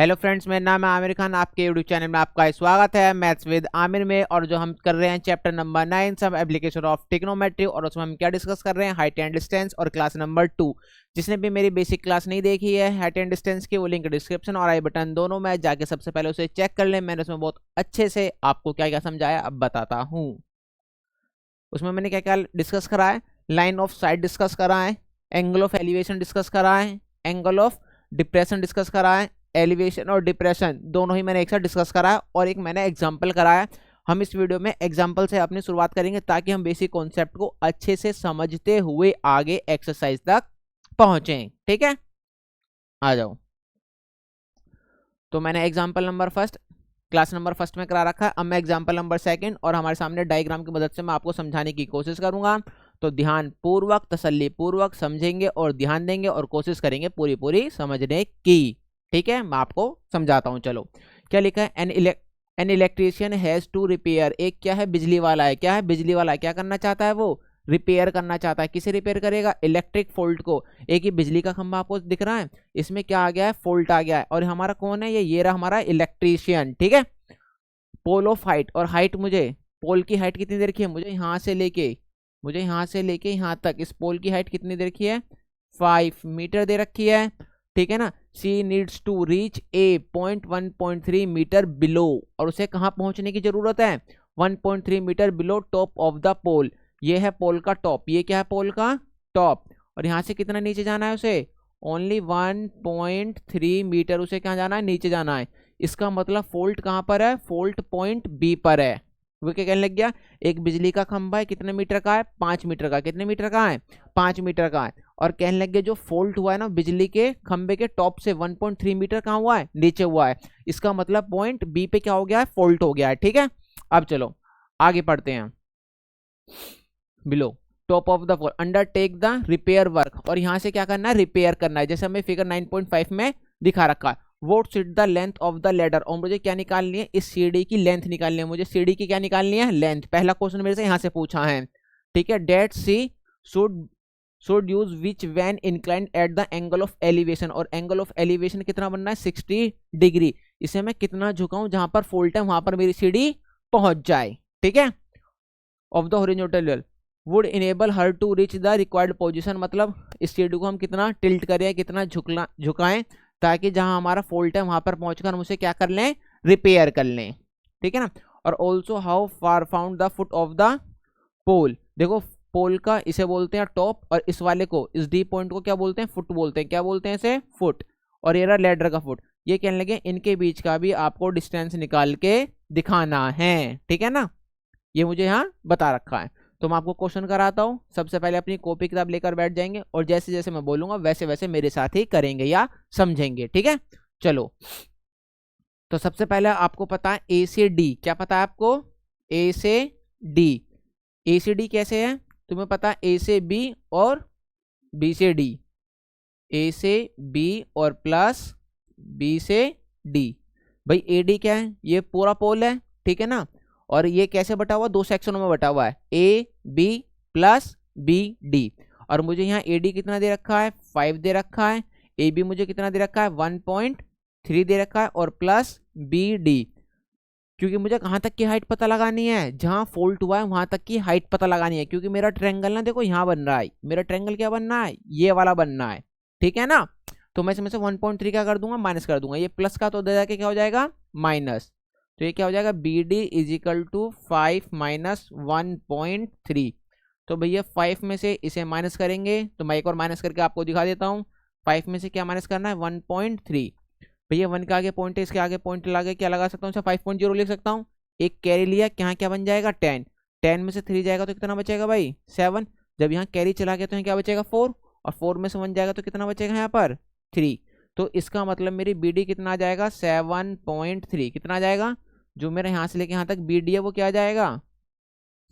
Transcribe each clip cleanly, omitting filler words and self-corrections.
Hello friends, मेरा नाम है आमिर खान। आपके यूट्यूब चैनल में आपका स्वागत है मैथ्स विद आमिर में। और जो हम कर रहे हैं चैप्टर नंबर 9 सब एप्लीकेशन ऑफ ट्रिग्नोमेट्री, और उसमें हम क्या डिस्कस कर रहे हैं, हाइट एंड डिस्टेंस और क्लास नंबर 2। जिसने भी मेरी बेसिक क्लास नहीं देखी है हाइट एंड डिस्टेंस की, वो लिंक डिस्क्रिप्शन और आई बटन दोनों में जाके सबसे पहले उसे चेक कर लें। मैंने उसमें बहुत अच्छे से आपको क्या क्या समझाया अब बताता हूँ। उसमें मैंने क्या क्या डिस्कस करा है, लाइन ऑफ साइट डिस्कस करा है, एंगल ऑफ एलिवेशन डिस्कस करा है, एंगल ऑफ डिप्रेशन डिस्कस करा है, एलिवेशन और डिप्रेशन दोनों ही मैंने एक साथ डिस्कस करा है, और एक मैंने एग्जांपल कराया। हम इस वीडियो में एग्जांपल से अपनी शुरुआत करेंगे ताकि हम बेसिक कॉन्सेप्ट को अच्छे से समझते हुए आगे एक्सरसाइज तक पहुंचें। ठीक है, आ जाओ। तो मैंने example number first class number first में करा रखा है। अब मैं एग्जांपल नंबर सेकंड और हमारे सामने डायग्राम की मदद से मैं आपको समझाने की कोशिश करूंगा। तो ध्यान पूर्वक तसल्ली पूर्वक समझेंगे और ध्यान देंगे और कोशिश करेंगे पूरी पूरी समझने की। ठीक है, मैं आपको समझाता हूं। चलो, क्या लिखा है, an electrician has to repair. एक क्या है, बिजली वाला है। क्या है, बिजली वाला है। क्या करना चाहता है वो, रिपेयर करना चाहता है। किसे रिपेयर करेगा, इलेक्ट्रिक फॉल्ट को। एक ही बिजली का खंभा आपको दिख रहा है, इसमें क्या आ गया है, फॉल्ट आ गया है। और हमारा कौन है, ये रहा हमारा इलेक्ट्रीशियन। ठीक है, पोल ऑफ हाइट, और हाइट मुझे, पोल की हाइट कितनी दे रखी है, मुझे यहाँ से लेके यहाँ तक इस पोल की हाइट कितनी दे रखी है, 5 मीटर दे रखी है। ठीक है ना। C needs to reach a point 1.3 metre below, और उसे कहाँ पहुंचने की जरूरत है, 1.3 metre below top of the pole. ये है पोल का टॉप, ये क्या है, पोल का टॉप। और यहाँ से कितना नीचे जाना है उसे, ओनली 1.3 मीटर उसे कहाँ जाना है, नीचे जाना है। इसका मतलब फॉल्ट कहाँ पर है, फॉल्ट पॉइंट बी पर है। वो क्या कहने लग गया, एक बिजली का खंभा है, कितने मीटर का है, 5 मीटर का। कितने मीटर का है, 5 मीटर का है। और कहने लग गया जो फॉल्ट हुआ है ना बिजली के खंभे के टॉप से 1.3 मीटर कहाँ हुआ है, नीचे हुआ है। इसका मतलब पॉइंट बी पे क्या हो गया है, फॉल्ट हो गया है। ठीक है, अब चलो आगे पढ़ते हैं। Below top of the pole undertake the repair work, और यहां से क्या करना है, रिपेयर करना है। जैसे हमें फिगर 9.5 में दिखा रखा है, vote should the length of the ladder, और मुझे क्या निकालनी है, इस सीढ़ी की लेंथ निकालनी है। मुझे सीढ़ी की क्या निकालनी है, लेंथ। पहला क्वेश्चन मेरे से यहां से पूछा है। ठीक है, that she should use which when inclined at the angle of elevation, और एंगल ऑफ एलिवेशन कितना बनना है, 60 डिग्री। इसे मैं कितना झुकाऊं, जहां पर फॉल्ट है वहां पर मेरी सीढ़ी पहुंच जाए। ठीक है, of the horizontal would enable her to reach the required position, मतलब इस सीढ़ी को हम कितना टिल्ट करें, कितना झुकाएं, ताकि जहां हमारा फॉल्ट है वहां पर पहुंचकर हम उसे क्या कर लें, रिपेयर कर लें। ठीक है ना। और also how far found the foot of the pole, देखो पोल का इसे बोलते हैं टॉप, और इस वाले को, इस डी पॉइंट को क्या बोलते हैं, फुट बोलते हैं। क्या बोलते हैं इसे, फुट। और ये रहा लेडर का फुट। ये कहने लगे इनके बीच का भी आपको डिस्टेंस निकाल के दिखाना है। ठीक है ना, ये मुझे यहाँ बता रखा है। तो मैं आपको क्वेश्चन कराता हूँ। सबसे पहले अपनी कॉपी किताब लेकर बैठ जाएंगे, और जैसे जैसे मैं बोलूंगा वैसे वैसे मेरे साथ ही करेंगे या समझेंगे। ठीक है, चलो। तो सबसे पहले आपको पता है ए से डी, क्या पता है आपको, ए से डी। ए से डी कैसे है, तुम्हें पता है, ए से बी और बी से डी, ए से बी और प्लस बी से डी। भाई ए डी क्या है, ये पूरा पोल है। ठीक है ना, और ये कैसे बटा हुआ, 2 सेक्शनों में बटा हुआ है, A B plus B D. और मुझे यहाँ ए डी कितना दे रखा है, 5 दे रखा है। ए बी मुझे कितना दे रखा है, 1.3 दे रखा है, और प्लस बी डी, क्योंकि मुझे कहाँ तक की हाइट पता लगानी है, जहाँ फॉल्ट हुआ है वहां तक की हाइट पता लगानी है। क्योंकि मेरा ट्रायंगल ना देखो यहाँ बन रहा है, मेरा ट्रायंगल क्या बनना है, ये वाला बनना है। ठीक है ना, तो मैं इसमें से 1.3 क्या कर दूंगा, माइनस कर दूंगा। ये प्लस का तो दे जाके क्या हो जाएगा, माइनस। तो ये क्या हो जाएगा, B D is equal to 5 minus 1.3। तो भैया 5 में से इसे माइनस करेंगे, तो मैं एक और माइनस करके आपको दिखा देता हूँ। 5 में से क्या माइनस करना है, 1.3। भैया 1 के आगे पॉइंट है, इसके आगे पॉइंट लगा क्या लगा सकता हूँ, 5.0 लिख सकता हूँ। एक कैरी लिया, यहाँ क्या बन जाएगा, 10। 10 में से 3 जाएगा तो कितना बचेगा भाई, 7। जब यहाँ कैरी चला गया तो यहाँ क्या बचेगा, 4। और 4 में से 1 जाएगा तो कितना बचेगा यहाँ पर, 3। तो इसका मतलब मेरी बी डी कितना आ जाएगा, 7.3। कितना आ जाएगा, जो मेरा यहाँ से लेके यहाँ तक बी डी है वो क्या आ जाएगा,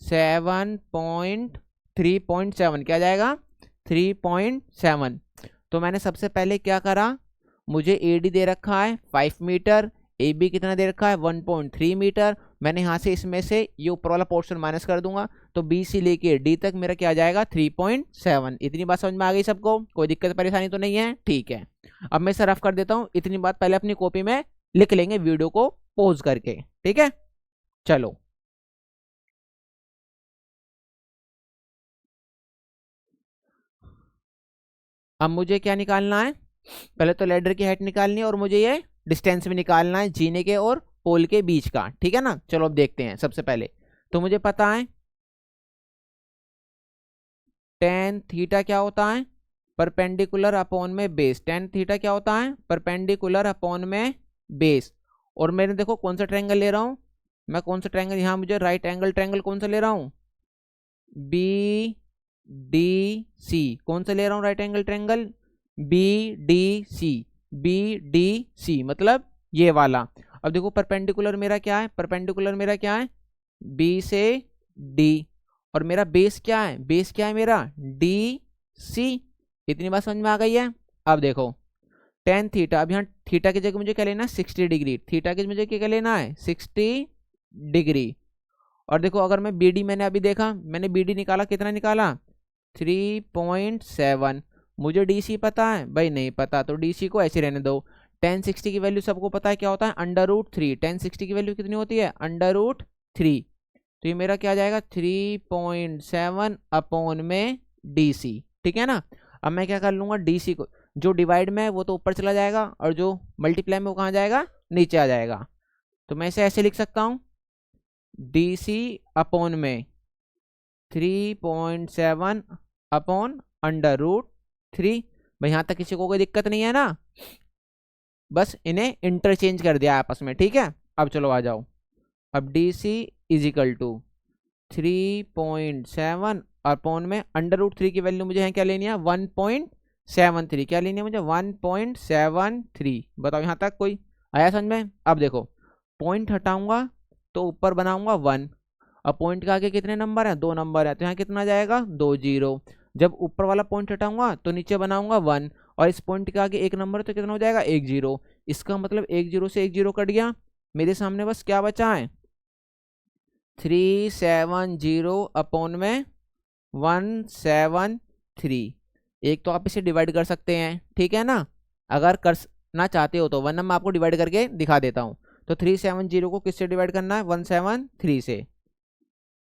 7.3.7। क्या जाएगा, 3.7। तो मैंने सबसे पहले क्या करा, मुझे ए डी दे रखा है 5 मीटर, ए बी कितना दे रखा है 1.3 मीटर। मैंने यहाँ से इसमें से ये ऊपर वाला पोर्शन माइनस कर दूंगा, तो बी से लेके डी तक मेरा क्या आ जाएगा 3.7। इतनी बात समझ में आ गई सबको, कोई दिक्कत परेशानी तो नहीं है, ठीक है। अब मैं इसे रफ कर देता हूँ, इतनी बात पहले अपनी कॉपी में लिख लेंगे वीडियो को पॉज करके, ठीक है। चलो अब मुझे क्या निकालना है, पहले तो लैडर की हाइट निकालनी है और मुझे ये डिस्टेंस भी निकालना है जीने के और पोल के बीच का, ठीक है ना। चलो अब देखते हैं। सबसे पहले तो मुझे पता है टेन थीटा क्या होता है, परपेंडिकुलर अपॉन में बेस। टेन थीटा क्या होता है, परपेंडिकुलर अपॉन में बेस। और मैंने देखो कौन सा ट्रायंगल ले रहा हूँ मैं, कौन सा ट्रायंगल, यहाँ मुझे राइट एंगल ट्रायंगल कौन सा ले रहा हूँ, बी डी सी। कौन सा ले रहा हूँ right angle triangle, B D C. B D C मतलब ये वाला। अब देखो परपेंडिकुलर मेरा क्या है, परपेंडिकुलर मेरा क्या है, बी से डी। और मेरा बेस क्या है, बेस क्या है मेरा, डी सी। इतनी बात समझ में आ गई है। अब देखो टेन थीटा, अब यहाँ थीटा की जगह मुझे क्या लेना है, 60 डिग्री। थीटा की मुझे क्या लेना है, 60 डिग्री। और देखो अगर मैं बी डी, मैंने अभी देखा, मैंने बी डी निकाला, कितना निकाला, 3.7। मुझे डी सी पता है भाई, नहीं पता तो डी सी को ऐसे रहने दो। टेन 60 की वैल्यू सबको पता है क्या होता है, अंडर रूट 3। टेन 60 की वैल्यू कितनी होती है, अंडर रूट 3। तो ये मेरा क्या आ जाएगा, 3.7 अपॉन में डी सी, ठीक है ना। अब मैं क्या कर लूंगा, डी सी को जो डिवाइड में है वो तो ऊपर चला जाएगा और जो मल्टीप्लाई में वो कहाँ जाएगा, नीचे आ जाएगा। तो मैं इसे ऐसे लिख सकता हूँ, डी सी अपॉन में 3.7 अपॉन अंडर रूट 3। भाई यहाँ तक किसी को कोई दिक्कत नहीं है ना, बस इन्हें इंटरचेंज कर दिया आपस में, ठीक है। अब चलो आ जाओ, अब D C is equal to 3.7 upon में अंडर रूट 3 की वैल्यू मुझे है क्या लेनी है, 1.73। क्या लेनी है मुझे, 1.73। बताओ यहाँ तक कोई आया समझ में। अब देखो पॉइंट हटाऊंगा तो ऊपर बनाऊंगा 1। अब पॉइंट के आगे कितने नंबर हैं, 2 नंबर है, तो यहाँ कितना जाएगा, 2 जीरो। जब ऊपर वाला पॉइंट हटाऊंगा तो नीचे बनाऊंगा 1, और इस पॉइंट के आगे एक नंबर है तो कितना हो जाएगा, 1 जीरो। इसका मतलब 1 जीरो से 1 जीरो कट गया, मेरे सामने बस क्या बचा है, 370 अपॉन में 173। एक तो आप इसे डिवाइड कर सकते हैं, ठीक है ना, अगर करना चाहते हो तो, वरना मैं आपको डिवाइड करके दिखा देता हूँ। तो 370 को किससे डिवाइड करना है, 173 से।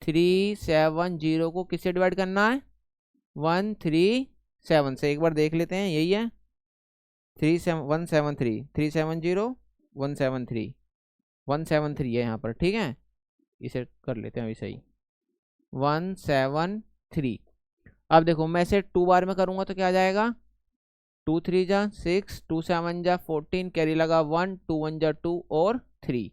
370 को किससे डिवाइड करना है, 137 से। एक बार देख लेते हैं, यही है 173, 370 173, 173 है यहाँ पर, ठीक है। इसे कर लेते हैं अभी सही, 173। अब देखो मैं इसे 2 बार में करूँगा तो क्या आ जाएगा, 2 3 जा 6, 2 7 जा 14, कैरी लगा 1, 2 1 जा 2 और 3।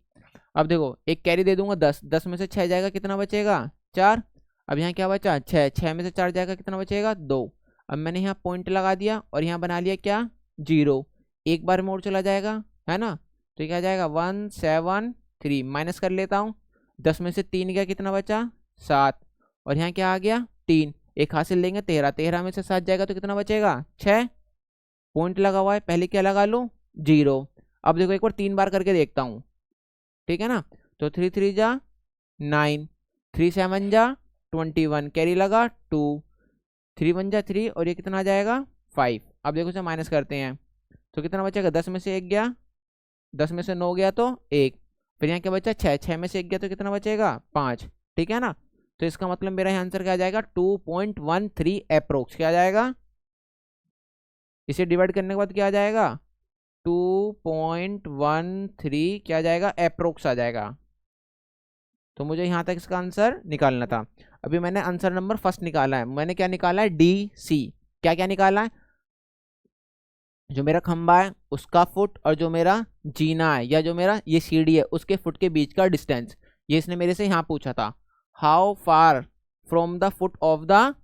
अब देखो एक कैरी दे दूंगा 10, 10 में से 6 जाएगा, कितना बचेगा, 4। अब यहाँ क्या बचा, 6, 6 में से 4 जाएगा, कितना बचेगा, 2। अब मैंने यहाँ पॉइंट लगा दिया और यहाँ बना लिया क्या, जीरो। एक बार में और चला जाएगा, है ना। तो क्या जाएगा, 173। माइनस कर लेता हूँ, 10 में से 3 गया, कितना बचा, 7। और यहाँ क्या आ गया, 3। एक हासिल लेंगे 13, 13 में से 7 जाएगा तो कितना बचेगा, 6। पॉइंट लगा हुआ है, पहले क्या लगा लूँ, जीरो। अब देखो एक बार 3 बार करके देखता हूँ, ठीक है ना। तो 3 3 जा 9, 3 7 जा 21, कैरी लगा 2, 3 1 जा 3 और ये कितना आ जाएगा, 5। अब देखो इसे माइनस करते हैं तो कितना बचेगा, 10 में से 1 गया, 10 में से 9 गया तो 1। फिर यहाँ क्या बचा, 6, 6 में से 1 गया तो कितना बचेगा, 5, ठीक है ना। तो इसका मतलब मेरा आंसर क्या आ जाएगा, 2.13 अप्रोक्स। क्या आ जाएगा, इसे डिवाइड करने के बाद क्या आ जाएगा, 2.13 क्या आ जाएगा, अप्रोक्स आ जाएगा। तो मुझे यहाँ तक इसका आंसर निकालना था। अभी मैंने आंसर नंबर फर्स्ट निकाला है, मैंने क्या निकाला है, डी सी। क्या क्या निकाला है, जो मेरा खंबा है उसका फुट और जो मेरा जीना है या जो मेरा ये सीढ़ी है उसके फुट के बीच का डिस्टेंस। ये इसने मेरे से यहाँ पूछा था, how far from the foot of the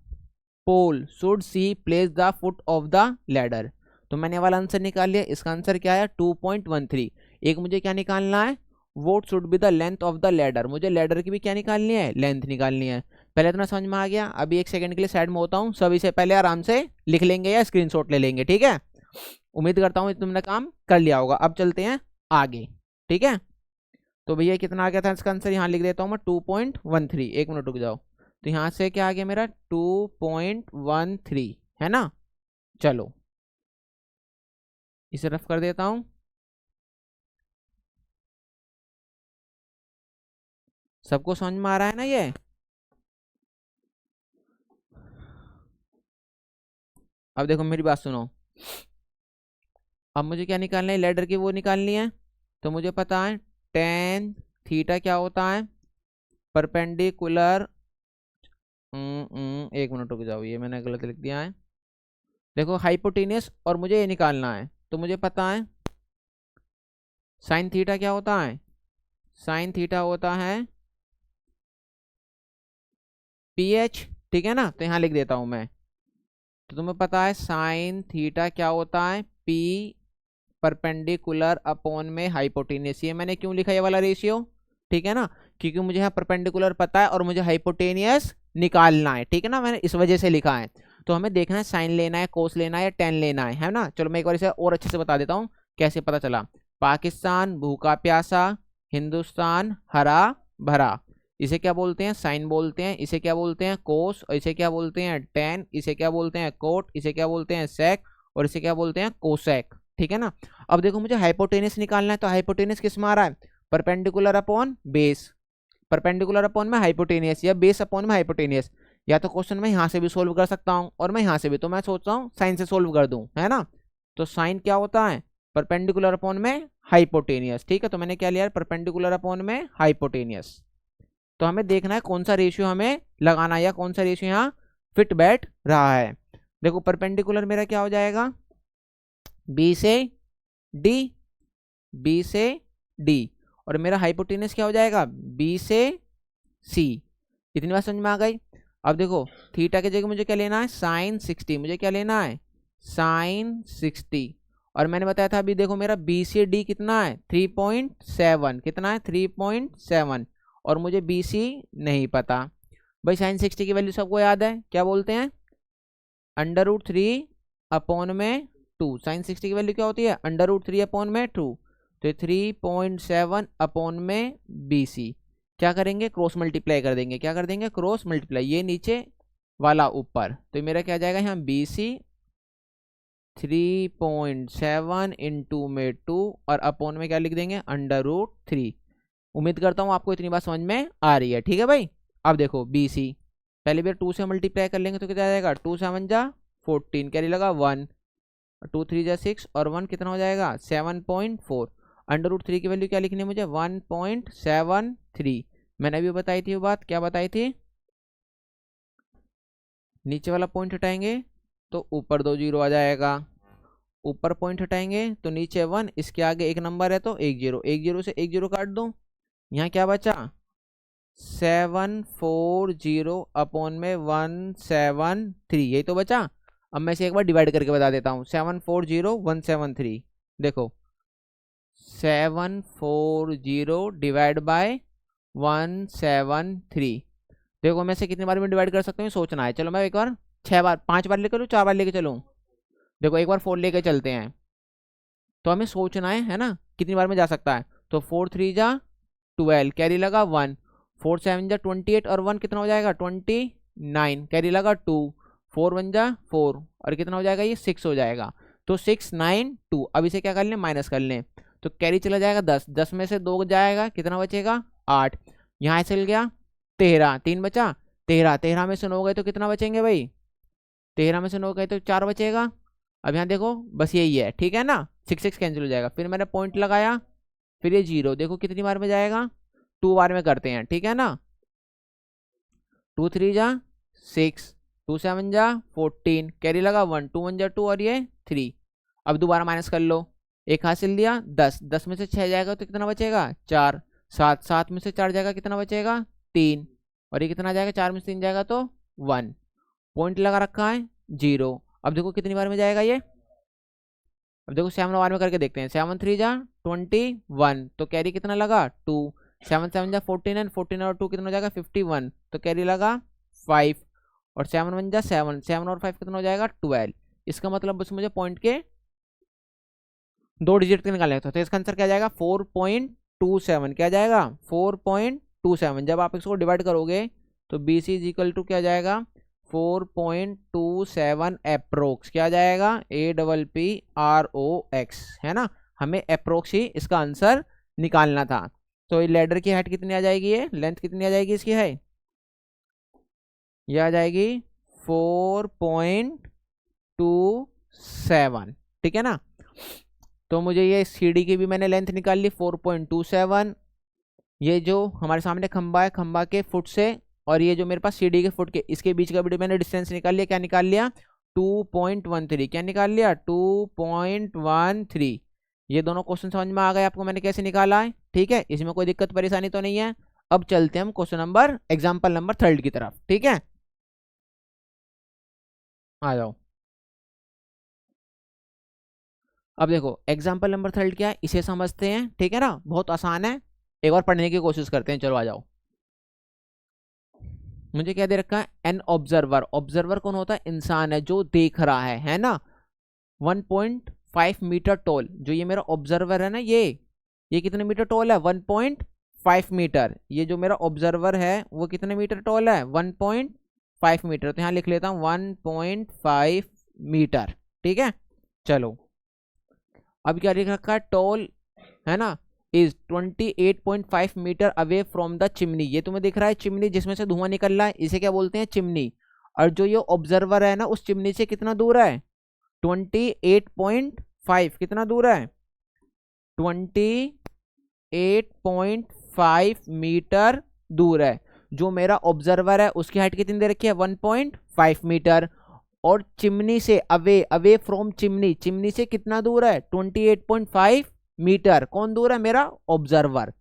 pole should she place the foot of the ladder. तो मैंने वाला आंसर निकाल लिया, इसका आंसर क्या है, 2.13। एक मुझे क्या निकालना है, vote should be the length of the ladder. मुझे लैडर की भी क्या निकालनी है, लेंथ निकालनी है। पहले इतना समझ में आ गया, अभी एक सेकंड के लिए साइड में होता हूँ, सभी से पहले आराम से लिख लेंगे या स्क्रीनशॉट ले लेंगे, ठीक है। उम्मीद करता हूँ तुमने काम कर लिया होगा। अब चलते हैं आगे, ठीक है। तो भैया कितना आ गया था इसका आंसर, यहाँ लिख देता हूँ मैं 2.13। 1 मिनट रुक जाओ। तो यहाँ से क्या आ गया मेरा, 2.13, है ना। चलो इसे रफ कर देता हूं। सबको समझ में आ रहा है ना ये? अब देखो मेरी बात सुनो। अब मुझे क्या निकालना है, लेडर की वो निकालनी है। तो मुझे पता है टेन थीटा क्या होता है, परपेंडिकुलर। एक मिनट रुक जाओ, ये मैंने गलत लिख दिया है। देखो हाइपोटेनियस, और मुझे ये निकालना है। तो मुझे पता है साइन थीटा क्या होता है, साइन थीटा होता है पी एच। ठीक है ना, तो यहाँ लिख देता हूं मैं। तो तुम्हें पता है साइन थीटा क्या होता है, पी परपेंडिकुलर अपॉन में हाइपोटेनियस। ये मैंने क्यों लिखा ये वाला रेशियो, ठीक है ना, क्योंकि मुझे यहाँ परपेंडिकुलर पता है और मुझे हाइपोटेनियस निकालना है। ठीक है ना, मैंने इस वजह से लिखा है। तो हमें देखना है साइन लेना है, कोस लेना है या टेन लेना है ना। चलो मैं एक बार इसे और अच्छे से बता देता हूँ कैसे पता चला। पाकिस्तान भूखा प्यासा, हिंदुस्तान हरा भरा। इसे क्या बोलते हैं, साइन बोलते हैं। इसे क्या बोलते हैं, कोस। और इसे क्या बोलते हैं, टेन। इसे क्या बोलते हैं, कोट। इसे क्या बोलते हैं, सेक। और इसे क्या बोलते हैं, कोसेक। ठीक है ना। अब देखो मुझे हाइपोटेनियस निकालना है, तो हाइपोटेनियस किस में आ रहा है, perpendicular upon base. Perpendicular upon में हाइपोटेनियस या बेस अपॉन में हाइपोटेनियस। या तो क्वेश्चन मैं यहाँ से भी सोल्व कर सकता हूँ और मैं यहाँ से भी, तो मैं सोच रहा हूँ साइन से सोल्व कर दूं, है ना। तो साइन क्या होता है, परपेंडिकुलर अपॉन में हाइपोटेनियस। ठीक है, तो मैंने क्या लिया, परपेंडिकुलर अपॉन में हाइपोटेनियस। तो हमें देखना है कौन सा रेशियो हमें लगाना है या कौन सा रेशियो यहाँ फिट बैठ रहा है। देखो परपेंडिकुलर मेरा क्या हो जाएगा, बी से डी, बी से डी। और मेरा हाइपोटेनस क्या हो जाएगा, बी से सी। इतनी बात समझ में आ गई। अब देखो थीटा की जगह मुझे क्या लेना है, साइन 60। मुझे क्या लेना है, साइन 60। और मैंने बताया था अभी देखो मेरा बी से डी कितना है, 3.7। कितना है, 3.7। और मुझे बी सी नहीं पता। भाई साइन 60 की वैल्यू सबको याद है, क्या बोलते हैं, √3 अपॉन में 2। साइन 60 की वैल्यू क्या होती है, √3 अपॉन में 2। तो 3.7 अपॉन में बी सी। क्या करेंगे, क्रॉस मल्टीप्लाई कर देंगे। क्या कर देंगे, क्रॉस मल्टीप्लाई। ये नीचे वाला ऊपर, तो मेरा क्या जाएगा यहाँ, बी सी 3.7 इंटू में 2 और अपॉन में क्या लिख देंगे, √3। उम्मीद करता हूँ आपको इतनी बात समझ में आ रही है। ठीक है भाई। अब देखो बी सी पहले भी 2 से मल्टीप्लाई कर लेंगे तो क्या जाएगा, 2 7 जा 14, कैरी लगा 1, 2 3 जा 6 और 1 कितना हो जाएगा, 7.4। √3 की वैल्यू क्या लिखनी है मुझे, 1.73। मैंने अभी बताई थी वो बात, क्या बताई थी, नीचे वाला पॉइंट हटाएंगे तो ऊपर 2 जीरो आ जाएगा। ऊपर पॉइंट हटाएंगे तो नीचे 1, इसके आगे एक नंबर है तो 1 जीरो। 1 जीरो से 1 जीरो काट दो, यहाँ क्या बचा, 740 अपॉन में 173। यही तो बचा। अब मैं इसे एक बार डिवाइड करके बता देता हूँ, 740 173। देखो 740 डिवाइड बाय 173। देखो मैं इसे कितनी बार में डिवाइड कर सकता हूँ, सोचना है। चलो मैं एक बार 6 बार 5 बार लेकर चलूँ, 4 बार लेके चलूँ। देखो एक बार 4 लेके चलते हैं, तो हमें सोचना है ना कितनी बार में जा सकता है। तो 4 3 जा 12, कैरी लगा 1। 4 7 जा 28 और 1 कितना हो जाएगा, 29, कैरी लगा 2। 4 1 जा 4 और कितना हो जाएगा, ये 6 हो जाएगा। तो 6 9 2। अब इसे क्या कर लें, माइनस कर लें। तो कैरी चला जाएगा 10, 10 में से 2 जाएगा, कितना बचेगा 8। यहाँ चल गया 13, 3 बचा 13, 13 में से 9 गए तो कितना बचेंगे भाई, 13 में से 9 गए तो 4 बचेगा। अब यहाँ देखो बस यही है, ठीक है ना, 6 6 कैंसिल हो जाएगा। फिर मैंने पॉइंट लगाया, फिर ये 0। देखो कितनी बार में जाएगा, 2 बार में करते हैं, ठीक है ना। 2 3 जा 6, 2 7 जा 14, कैरी लगा 1, 2 1 जा 2 और ये 3। अब दोबारा माइनस कर लो, एक हासिल दिया 10, 10 में से 6 जाएगा तो कितना बचेगा 4। 7, 7 में से 4 जाएगा कितना बचेगा 3। और ये कितना जाएगा, 4 में से 3 जाएगा तो 1। पॉइंट लगा रखा है 0। अब देखो कितनी बार में जाएगा ये, अब देखो 7 बार में करके देखते हैं। 7 3 जा 21, तो कैरी कितना लगा 2। 7 7 जा 49, 14 और 2 कितना हो जाएगा 51, तो कैरी लगा 5। और 7 1 जा 7, 7 और 5 कितना हो जाएगा 12। इसका मतलब बस मुझे पॉइंट के 2 डिजिट के निकालने हैं। तो इसका आंसर क्या जाएगा, 4.27। क्या जाएगा, 4.27। जब आप इसको डिवाइड करोगे तो B C is equal to क्या जाएगा, 4.27 अप्रोक्स क्या जाएगा, APPROX, है ना। हमें अप्रोक्स ही इसका आंसर निकालना था। तो लैडर की हाइट कितनी आ जाएगी, ये लेंथ कितनी आ जाएगी इसकी हाइट, ये आ जाएगी 4.27, ठीक है ना। तो मुझे ये सीढ़ी की भी मैंने लेंथ निकाल ली 4.27। ये जो हमारे सामने खंबा है, खंबा के फुट से और ये जो मेरे पास सीढ़ी के फुट के इसके बीच का भी मैंने डिस्टेंस निकाल लिया। क्या निकाल लिया, 2.13। क्या निकाल लिया, 2.13। ये दोनों क्वेश्चन समझ में आ गए आपको मैंने कैसे निकाला है, ठीक है। इसमें कोई दिक्कत परेशानी तो नहीं है। अब चलते हैं हम क्वेश्चन नंबर एग्जाम्पल नंबर 3 की तरफ, ठीक है। आ जाओ। अब देखो एग्जाम्पल नंबर 3 क्या है, इसे समझते हैं, ठीक है ना। बहुत आसान है, एक बार पढ़ने की कोशिश करते हैं। चलो आ जाओ। मुझे क्या दे रखा है, एन ऑब्जर्वर। ऑब्जर्वर कौन होता है, इंसान है जो देख रहा है ना। 1.5 मीटर टॉल, जो ये मेरा ऑब्जर्वर है ना, ये कितने मीटर टॉल है, 1.5 मीटर। ये जो मेरा ऑब्जर्वर है वो कितने मीटर टॉल है, 1.5 मीटर। तो यहाँ लिख लेता हूँ 1.5 मीटर, ठीक है। चलो अब क्या लिख रखा है, टॉल है ना, is 28.5 metre away from the chimney. ये तुम्हें दिख रहा है चिमनी जिसमें से धुआं निकल रहा है, इसे क्या बोलते हैं, चिमनी। और जो ये ऑब्जर्वर है ना, उस चिमनी से कितना दूर है, 28.5। कितना दूर है, 28.5 मीटर दूर है। जो मेरा ऑब्जर्वर है उसकी हाइट कितनी दे रखी है, 1.5 मीटर। और चिमनी से अवे फ्रॉम चिमनी, चिमनी से कितना दूर है, 28.5 मीटर। कौन दूर है, मेरा ऑब्जर्वर।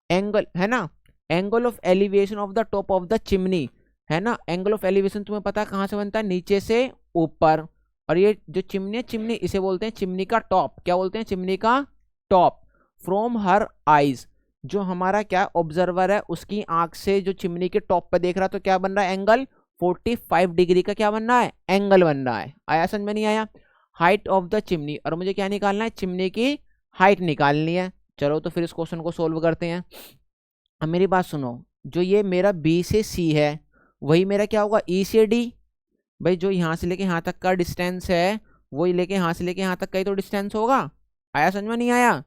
एंगल है ना, angle of elevation of the top of the chimney, है ना। एंगल ऑफ एलिवेशन तुम्हें पता है कहां से बनता है, नीचे से ऊपर। और ये जो चिमनी है, चिमनी इसे बोलते हैं चिमनी का टॉप। क्या बोलते हैं, चिमनी का टॉप। फ्रॉम हर आईज, जो हमारा क्या ऑब्जर्वर है उसकी आंख से जो चिमनी के टॉप पे देख रहा है, तो क्या बन रहा है, एंगल 45 डिग्री का क्या बन रहा है, एंगल बन रहा है। आया समझ में नहीं आया। हाइट ऑफ द चिमनी, और मुझे क्या निकालना है, चिमनी की हाइट निकालनी है। चलो तो फिर इस क्वेश्चन को सोल्व करते हैं। अब मेरी बात सुनो, जो ये मेरा बी से सी है वही मेरा क्या होगा, ई से डी। भाई जो यहाँ से लेके यहाँ तक का डिस्टेंस है वही लेके यहाँ से लेके यहाँ तक का ही तो डिस्टेंस होगा। आया समझ में नहीं आया।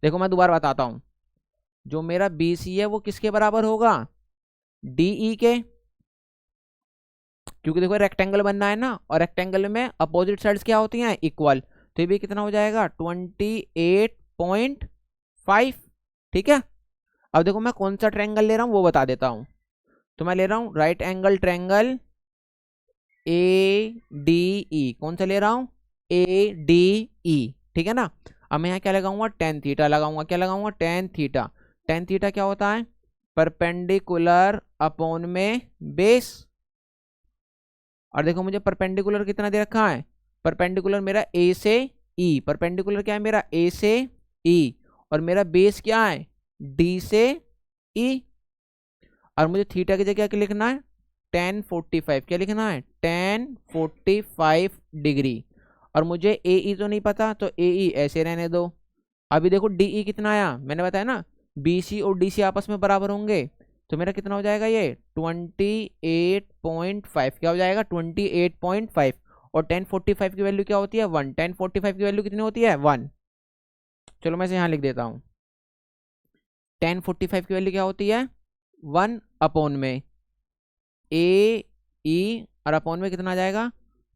देखो मैं दोबारा बताता हूँ, जो मेरा बी सी है वो किसके बराबर होगा, डी ई के। क्योंकि देखो रेक्टेंगल बनना है ना, और रेक्टेंगल में अपोजिट साइड्स क्या होती हैं, इक्वल। तो ये भी कितना हो जाएगा, 28.5, ठीक है। अब देखो मैं कौन सा ट्रायंगल ले रहा हूँ वो बता देता हूँ। तो मैं ले रहा हूँ राइट एंगल ट्रायंगल ADE। कौन सा ले रहा हूँ, ADE, ठीक है ना। अब मैं यहाँ क्या लगाऊंगा, टेन थीटा लगाऊंगा। क्या लगाऊंगा, टेन थीटा। टेन थीटा क्या होता है, परपेंडिकुलर अपॉन में बेस। और देखो मुझे परपेंडिकुलर कितना दे रखा है, परपेंडिकुलर मेरा ए से ई। परपेंडिकुलर क्या है मेरा, ए से ई। और मेरा बेस क्या है, डी से ई। और मुझे थीटा की जगह क्या लिखना है, 1045। क्या लिखना है, 1045 डिग्री। और मुझे ए ई तो नहीं पता, तो ए ई ऐसे रहने दो। अभी देखो डी ई कितना आया, मैंने बताया ना बी सी और डी सी आपस में बराबर होंगे। तो मेरा कितना हो जाएगा, ये 28.5। क्या हो जाएगा, 28.5। और 1045 की वैल्यू क्या होती है, 1। 1045 की वैल्यू कितनी होती है, 1। चलो मैं इसे यहाँ लिख देता हूँ, 1045 की वैल्यू क्या होती है, 1 अपॉन में ए ई, और अपॉन में कितना आ जाएगा,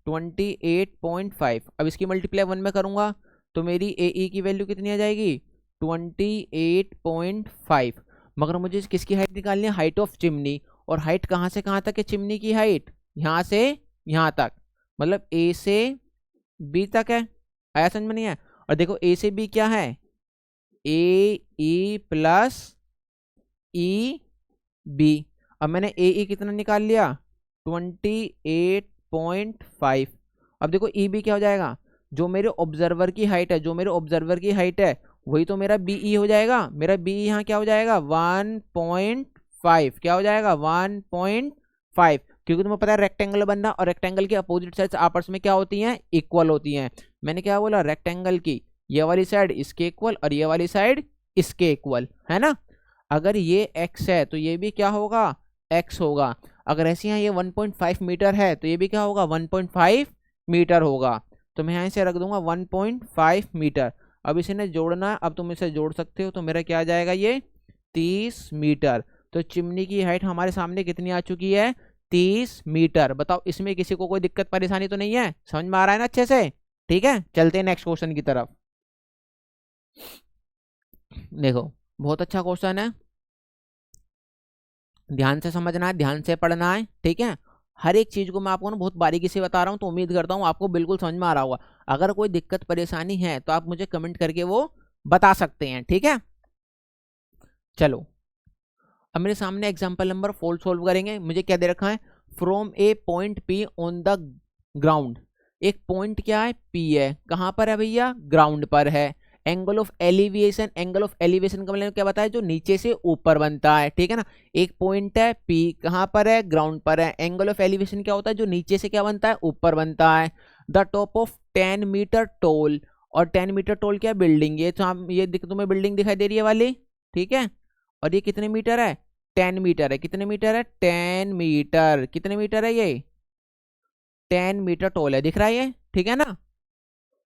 28.5। अब इसकी मल्टीप्लाई 1 में करूंगा तो मेरी ए ई की वैल्यू कितनी आ जाएगी, 28.5। मगर मुझे किसकी हाइट निकालनी है, हाइट ऑफ चिमनी। और हाइट कहाँ से कहाँ तक है चिमनी की हाइट, यहाँ से यहाँ तक, मतलब ए से बी तक है। आया समझ में नहीं है। और देखो ए से बी क्या है, ए ई प्लस ई बी। अब मैंने ए ई कितना निकाल लिया, 28.5। अब देखो ई बी क्या हो जाएगा, जो मेरे ऑब्जर्वर की हाइट है, जो मेरे ऑब्जर्वर की हाइट है वही तो मेरा बी ई हो जाएगा। मेरा बी ई यहाँ क्या हो जाएगा, 1.5। क्या हो जाएगा, 1.5। क्योंकि तुम्हें पता है रेक्टेंगल बनना, और रेक्टेंगल की अपोजिट साइड्स आपस में क्या होती हैं, इक्वल होती हैं। मैंने क्या बोला, रेक्टेंगल की ये वाली साइड इसके इक्वल और ये वाली साइड इसके इक्वल, है ना। अगर ये x है तो ये भी क्या होगा, x होगा। अगर ऐसे यहाँ ये 1.5 मीटर है तो ये भी क्या होगा 1.5 मीटर होगा। तो मैं यहाँ से रख दूंगा 1.5 मीटर। अब इसे ने जोड़ना, अब तुम इसे जोड़ सकते हो, तो मेरा क्या आ जाएगा ये 30 मीटर। तो चिमनी की हाइट हमारे सामने कितनी आ चुकी है 30 मीटर। बताओ इसमें किसी को कोई दिक्कत परेशानी तो नहीं है, समझ में आ रहा है ना अच्छे से। ठीक है, चलते हैं नेक्स्ट क्वेश्चन की तरफ। देखो बहुत अच्छा क्वेश्चन है, ध्यान से समझना है, ध्यान से पढ़ना है। ठीक है, हर एक चीज को मैं आपको ना बहुत बारीकी से बता रहा हूँ, तो उम्मीद करता हूँ आपको बिल्कुल समझ में आ रहा होगा। अगर कोई दिक्कत परेशानी है तो आप मुझे कमेंट करके वो बता सकते हैं। ठीक है, चलो अब मेरे सामने एग्जांपल नंबर 4 सोल्व करेंगे। मुझे क्या दे रखा है, from A point P on the ground. एक पॉइंट क्या है पी है, कहां पर है भैया ग्राउंड पर है। Angle of elevation, angle of elevation का मतलब क्या बताया, जो नीचे से ऊपर बनता है। ठीक है ना, एक पॉइंट है पी, कहां पर है ग्राउंड पर है। एंगल ऑफ एलिवेशन क्या होता है, जो नीचे से क्या बनता है ऊपर बनता है। The top of 10 metre tall, और 10 मीटर टोल क्या बिल्डिंग, ये तो ये तुम्हें बिल्डिंग दिखाई दे रही है वाली। ठीक है, और ये कितने मीटर है 10 मीटर है। कितने मीटर है 10 मीटर। कितने मीटर है ये 10 मीटर टोल है, दिख रहा है ये। ठीक है ना,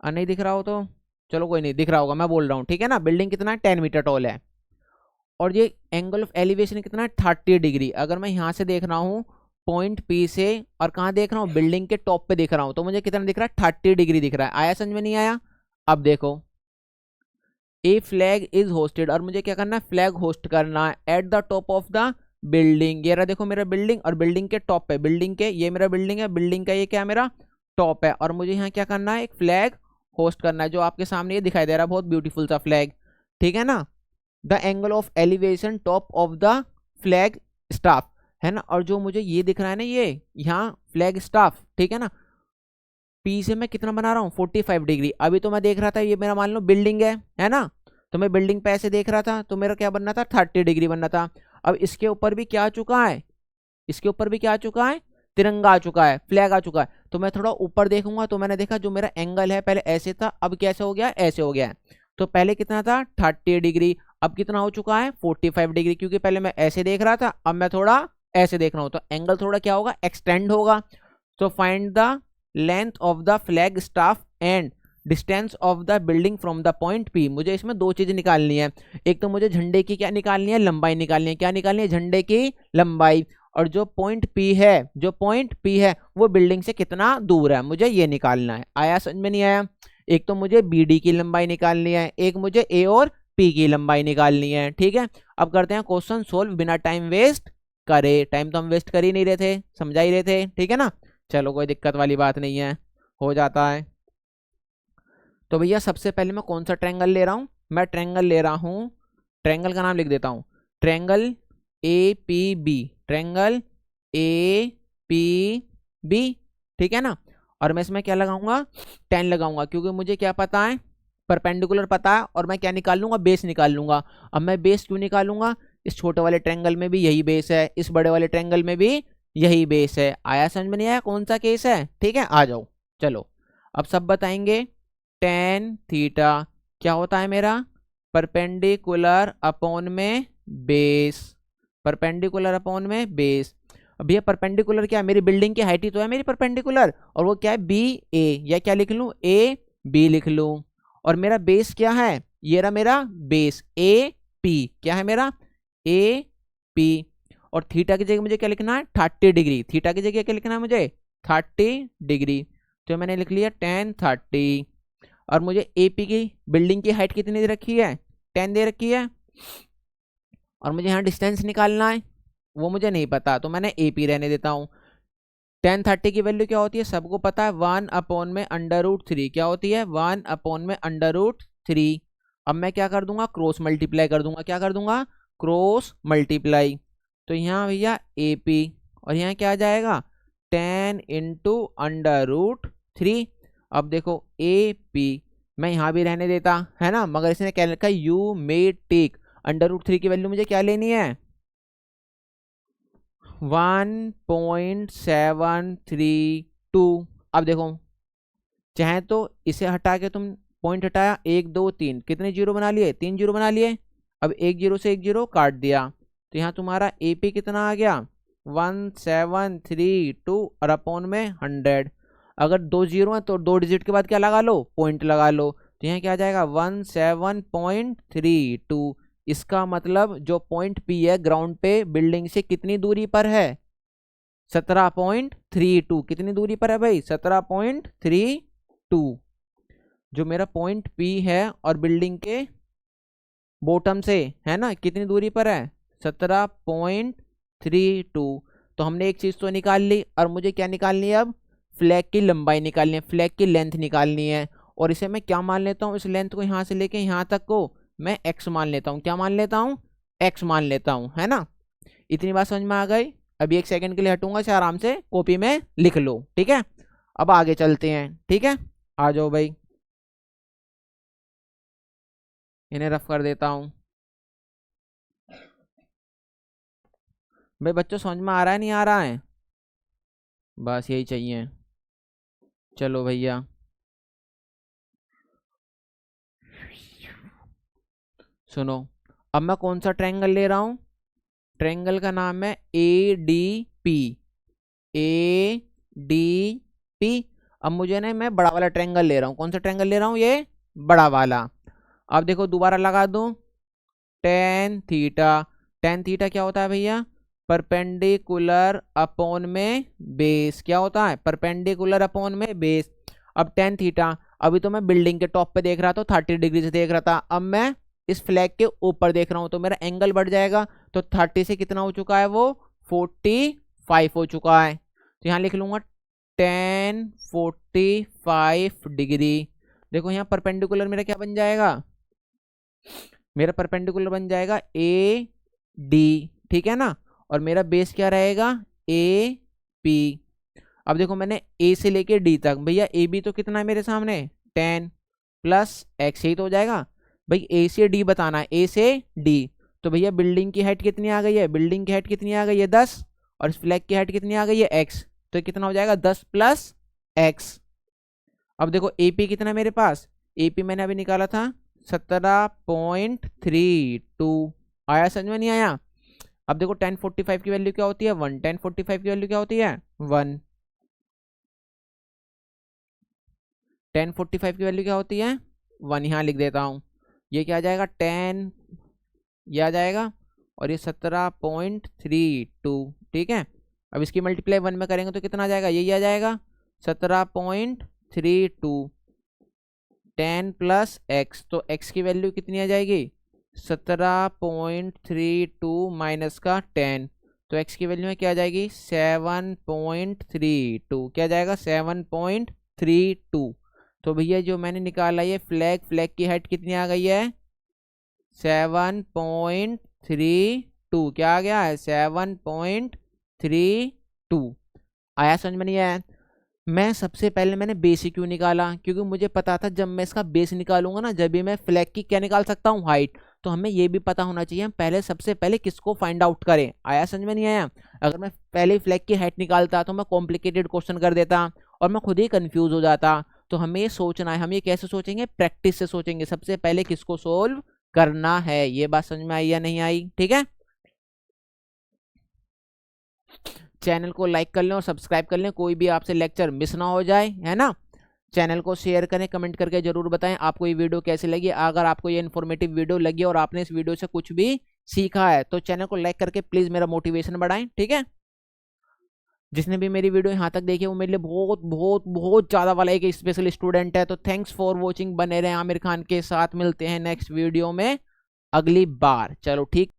नहीं दिख रहा हो तो चलो कोई नहीं, दिख रहा होगा, मैं बोल रहा हूँ। ठीक है ना, बिल्डिंग कितना है 10 मीटर टोल है। और ये एंगल ऑफ एलिवेशन कितना है 30 डिग्री। अगर मैं यहाँ से देख रहा हूँ पॉइंट पी से, और कहाँ देख रहा हूँ बिल्डिंग के टॉप पे दिख रहा हूँ, तो मुझे कितना दिख रहा है 30 डिग्री दिख रहा है। आया समझ में नहीं आया। अब देखो ए फ्लैग इज होस्टेड, और मुझे क्या करना है फ्लैग होस्ट करना है at the top of the building. ये रहा देखो मेरा बिल्डिंग, और बिल्डिंग के टॉप पे, बिल्डिंग के ये मेरा बिल्डिंग है, बिल्डिंग का ये क्या मेरा टॉप है, और मुझे यहाँ क्या करना है एक फ्लैग होस्ट करना है, जो आपके सामने ये दिखाई दे रहा है बहुत ब्यूटीफुल सा फ्लैग। ठीक है ना, the angle of elevation top of the flag staff है ना, और जो मुझे ये दिख रहा है ना ये यहाँ फ्लैग स्टाफ। ठीक है ना, पी से मैं कितना बना रहा हूँ 45 डिग्री। अभी तो मैं देख रहा था ये मेरा मान लो बिल्डिंग है ना, तो मैं बिल्डिंग पे ऐसे देख रहा था, तो मेरा क्या बनना था 30 डिग्री बनना था। अब इसके ऊपर भी क्या आ चुका है, इसके ऊपर भी क्या आ चुका है तिरंगा आ चुका है, फ्लैग आ चुका है। तो मैं थोड़ा ऊपर देखूंगा, तो मैंने देखा जो मेरा एंगल है पहले ऐसे था, अब कैसे हो गया ऐसे हो गया है। तो पहले कितना था 30 डिग्री, अब कितना हो चुका है 45 डिग्री, क्योंकि पहले मैं ऐसे देख रहा था, अब मैं थोड़ा ऐसे देख रहा हूं, तो एंगल थोड़ा क्या होगा एक्सटेंड होगा। तो find the length of the flag staff and distance of the building from the point P. मुझे इसमें दो चीजें निकालनी है, एक तो मुझे झंडे की क्या निकालनी है लंबाई निकालनी है। क्या निकालनी है झंडे की लंबाई, और जो पॉइंट पी है, जो पॉइंट पी है वो बिल्डिंग से कितना दूर है, मुझे ये निकालना है। आया समझ में नहीं आया। एक तो मुझे बी डी की लंबाई निकालनी है, एक मुझे ए और पी की लंबाई निकालनी है। ठीक है, अब करते हैं क्वेश्चन सोल्व बिना टाइम वेस्ट करे। टाइम तो हम वेस्ट कर ही नहीं रहे थे, समझा ही रहे थे। ठीक है ना, चलो कोई दिक्कत वाली बात नहीं है, हो जाता है। तो भैया सबसे पहले मैं कौन सा ट्रायंगल ले रहा हूं, मैं ट्रायंगल ले रहा हूं, ट्रायंगल का नाम लिख देता हूं, triangle A P B, triangle A P B. ठीक है ना, और मैं इसमें क्या लगाऊंगा 10 लगाऊंगा, क्योंकि मुझे क्या पता है परपेंडिकुलर पता है, और मैं क्या निकाल लूंगा बेस निकाल लूंगा। अब मैं बेस क्यों निकालूंगा, इस छोटे वाले ट्रायंगल में भी यही बेस है, इस बड़े वाले ट्रायंगल में भी यही बेस है। आया समझ में नहीं आया कौन सा केस है। ठीक है, आ जाओ चलो अब सब बताएंगे। टेन थीटा क्या होता है मेरा परपेंडिकुलर अपॉन में बेस, परपेंडिकुलर अपॉन में बेस। अब ये परपेंडिकुलर क्या है, मेरी बिल्डिंग की हाइट ही तो है मेरी परपेंडिकुलर, और वो क्या है बी ए, या क्या लिख लूं ए बी लिख लूं। और मेरा बेस क्या है, ये रहा मेरा बेस ए पी, क्या है मेरा ए पी। और थीटा की जगह मुझे क्या लिखना है 30 डिग्री, थीटा की जगह क्या लिखना है मुझे 30 डिग्री। तो मैंने लिख लिया 10 30। और मुझे एपी की बिल्डिंग की हाइट कितनी दे रखी है 10 दे रखी है, और मुझे यहाँ डिस्टेंस निकालना है वो मुझे नहीं पता, तो मैंने एपी रहने देता हूँ। 10 30 की वैल्यू क्या होती है सबको पता है 1/√3। क्या होती है 1/√3। अब मैं क्या कर दूंगा क्रॉस मल्टीप्लाई कर दूंगा, क्या कर दूंगा क्रॉस मल्टीप्लाई। तो यहाँ भैया एपी, और यहाँ क्या आ जाएगा 10 × √3। अब देखो ए पी मैं यहाँ भी रहने देता है ना, मगर इसने क्या लिखा यू मे टेक √3 की वैल्यू मुझे क्या लेनी है 1.732। अब देखो चाहे तो इसे हटा के तुम पॉइंट हटाया 1 2 3, कितने जीरो बना लिए 3 जीरो बना लिए। अब एक जीरो से एक जीरो काट दिया, तो यहाँ तुम्हारा एपी कितना आ गया 1732 और अपॉन में 100। अगर 2 जीरो है तो 2 डिजिट के बाद क्या लगा लो, पॉइंट लगा लो। तो यहाँ क्या आ जाएगा 17.32। इसका मतलब जो पॉइंट P है ग्राउंड पे बिल्डिंग से कितनी दूरी पर है, 17.32। कितनी दूरी पर है भाई, 17.32। जो मेरा पॉइंट P है और बिल्डिंग के बॉटम से है ना कितनी दूरी पर है, 17.32। तो हमने एक चीज तो निकाल ली, और मुझे क्या निकालनी है अब, फ्लैग की लंबाई निकालनी है, फ्लैग की लेंथ निकालनी है। और इसे मैं क्या मान लेता हूँ, इस लेंथ को यहाँ से लेके यहाँ तक को मैं x मान लेता हूँ। क्या मान लेता हूँ, x मान लेता हूँ, है ना। इतनी बात समझ में आ गई। अभी 1 सेकंड के लिए हटूंगा, इसे आराम से कॉपी में लिख लो, ठीक है। अब आगे चलते हैं, ठीक है, आ जाओ भाई, इन्हें रफ कर देता हूँ। भाई बच्चों समझ में आ रहा है नहीं आ रहा है, बस यही चाहिए। चलो भैया, सुनो, अब मैं कौन सा ट्रायंगल ले रहा हूं, ट्रायंगल का नाम है ADP। ADP। अब मुझे ना, मैं बड़ा वाला ट्रायंगल ले रहा हूँ। कौन सा ट्रायंगल ले रहा हूँ, ये बड़ा वाला। अब देखो दोबारा लगा दूं, टेन थीटा। टेन थीटा क्या होता है भैया, परपेंडिकुलर अपॉन में बेस। क्या होता है, परपेंडिकुलर अपॉन में बेस। अब टेन थीटा, अभी तो मैं बिल्डिंग के टॉप पे देख रहा था, 30 डिग्री से देख रहा था, अब मैं इस फ्लैग के ऊपर देख रहा हूं, तो मेरा एंगल बढ़ जाएगा। तो 30 से कितना हो चुका है, वो 45 हो चुका है। तो यहां लिख लूंगा 1045 डिग्री। देखो यहाँ परपेंडिकुलर मेरा क्या बन जाएगा, मेरा परपेंडिकुलर बन जाएगा AD, ठीक है ना। और मेरा बेस क्या रहेगा, AP। अब देखो मैंने A से लेके D तक, भैया AB तो कितना है मेरे सामने, 10 प्लस x, यही तो हो जाएगा। भाई A से D बताना है, A से D। तो भैया बिल्डिंग की हाइट कितनी आ गई है, बिल्डिंग की हाइट कितनी आ गई है 10, और इस फ्लैग की हाइट कितनी आ गई है x। तो कितना हो जाएगा 10 प्लस x। अब देखो AP कितना है मेरे पास, AP मैंने अभी निकाला था 17.32। आया समझ में नहीं आया। अब देखो 1045 की वैल्यू क्या होती है, 1। 1045 की वैल्यू क्या होती है, 1। 1045 की वैल्यू क्या होती है, 1। यहाँ लिख देता हूँ, ये क्या आ जाएगा 10, ये आ जाएगा, और ये 17.32, ठीक है। अब इसकी मल्टीप्लाई 1 में करेंगे तो कितना आ जाएगा, यही आ जाएगा 17.32। 10 प्लस x, तो x की वैल्यू कितनी आ जाएगी, 17.32 माइनस का 10। तो x की वैल्यू में क्या आ जाएगी, 7.32। क्या जाएगा 7.32। तो भैया जो मैंने निकाला ये फ्लैग, फ्लैग की हाइट कितनी आ गई है, 7.32। क्या आ गया है, 7.32। आया समझ में नहीं आया। मैं सबसे पहले मैंने बेस ही क्यों निकाला, क्योंकि मुझे पता था जब मैं इसका बेस निकालूंगा ना, जब भी मैं फ्लैग की क्या निकाल सकता हूँ, हाइट। तो हमें ये भी पता होना चाहिए हम पहले सबसे पहले किसको फाइंड आउट करें। आया समझ में नहीं आया। अगर मैं पहले ही फ्लैग की हाइट निकालता तो मैं कॉम्प्लिकेटेड क्वेश्चन कर देता और मैं खुद ही कंफ्यूज हो जाता। तो हमें ये सोचना है, हम ये कैसे सोचेंगे, प्रैक्टिस से सोचेंगे, सबसे पहले किसको सोल्व करना है। ये बात समझ में आई या नहीं आई, ठीक है। चैनल को लाइक कर लें और सब्सक्राइब कर लें, कोई भी आपसे लेक्चर मिस ना हो जाए, है ना। चैनल को शेयर करें, कमेंट करके जरूर बताएं आपको ये वीडियो कैसी लगी। अगर आपको ये इन्फॉर्मेटिव वीडियो लगी और आपने इस वीडियो से कुछ भी सीखा है तो चैनल को लाइक करके प्लीज मेरा मोटिवेशन बढ़ाएं, ठीक है। जिसने भी मेरी वीडियो यहाँ तक देखी वो मेरे लिए बहुत बहुत बहुत ज्यादा वाला एक स्पेशल स्टूडेंट है। तो थैंक्स फॉर वॉचिंग, बने रहें आमिर खान के साथ, मिलते हैं नेक्स्ट वीडियो में अगली बार। चलो ठीक।